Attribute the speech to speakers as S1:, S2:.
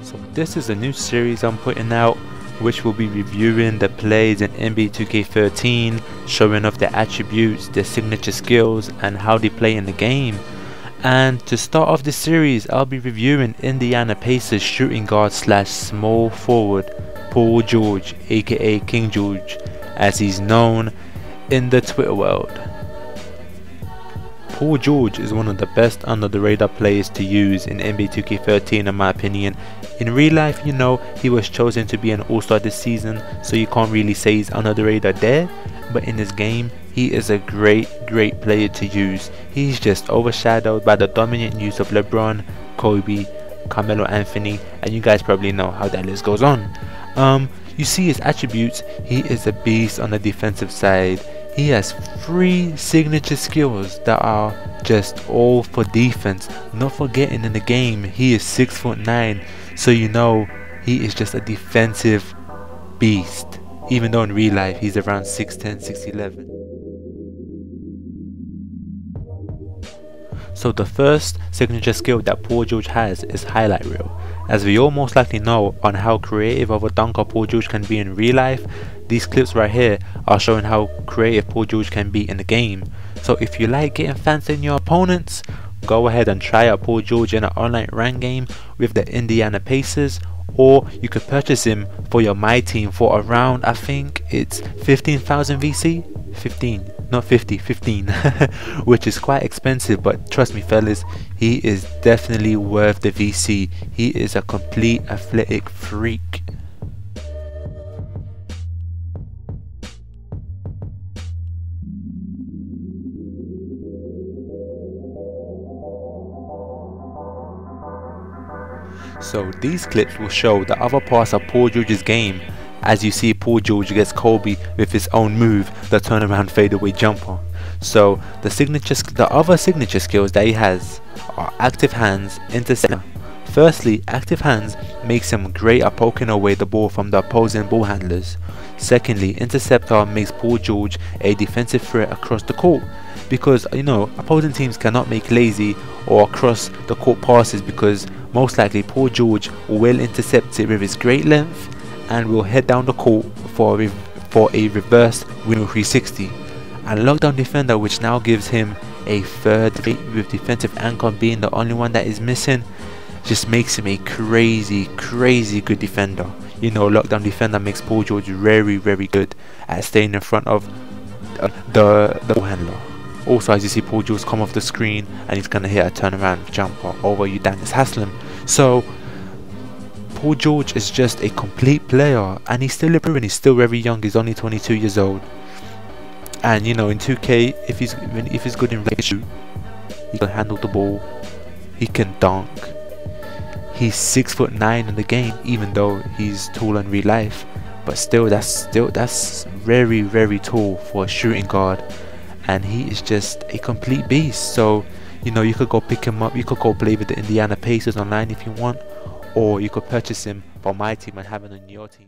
S1: So this is a new series I'm putting out, which will be reviewing the plays in NBA 2K13, showing off their attributes, their signature skills, and how they play in the game. And to start off this series, I'll be reviewing Indiana Pacers shooting guard slash small forward Paul George, aka King George, as he's known in the Twitter world. Paul George is one of the best under the radar players to use in NBA 2K13 in my opinion. In real life, you know, he was chosen to be an all-star this season, so you can't really say he's under the radar there, but in this game, he is a great player to use. He's just overshadowed by the dominant use of LeBron, Kobe, Carmelo Anthony, and you guys probably know how that list goes on. You see his attributes. He is a beast on the defensive side. He has 3 signature skills that are just all for defense. Not forgetting in the game, he is 6'9", so you know he is just a defensive beast. Even though in real life he's around 6'10", 6'11". So the first signature skill that Paul George has is highlight reel. As we all most likely know on how creative of a dunker Paul George can be in real life, these clips right here are showing how creative Paul George can be in the game. So if you like getting fancy in your opponents, go ahead and try out Paul George in an online rank game with the Indiana Pacers, or you could purchase him for your My Team for around, I think it's 15,000 VC? 15, not 50, 15 which is quite expensive, but trust me fellas, he is definitely worth the VC. He is a complete athletic freak. So these clips will show the other parts of Paul George's game. As you see, Paul George gets Kobe with his own move, the turnaround fadeaway jumper. So the other signature skills that he has are active hands, interceptor. Firstly, active hands makes him great at poking away the ball from the opposing ball handlers. Secondly, interceptor makes Paul George a defensive threat across the court, because you know opposing teams cannot make lazy or across the court passes, because most likely Paul George will intercept it with his great length and will head down the court for a reverse window 360. And lockdown defender, which now gives him a third rate with defensive anchor being the only one that is missing, just makes him a crazy good defender. You know, lockdown defender makes Paul George very good at staying in front of the ball handler. Also, as you see Paul George come off the screen and he's gonna hit a turnaround jumper over Udonis Haslem. So Paul George is just a complete player, and he's still improving. He's still very young. He's only 22 years old. And you know, in 2K, if he's good in shoot, he can handle the ball. He can dunk. He's 6'9" in the game, even though he's tall in real life. But still, that's very tall for a shooting guard. And he is just a complete beast. So you know, you could go pick him up. You could go play with the Indiana Pacers online if you want, or you could purchase him for My Team and have him on your team.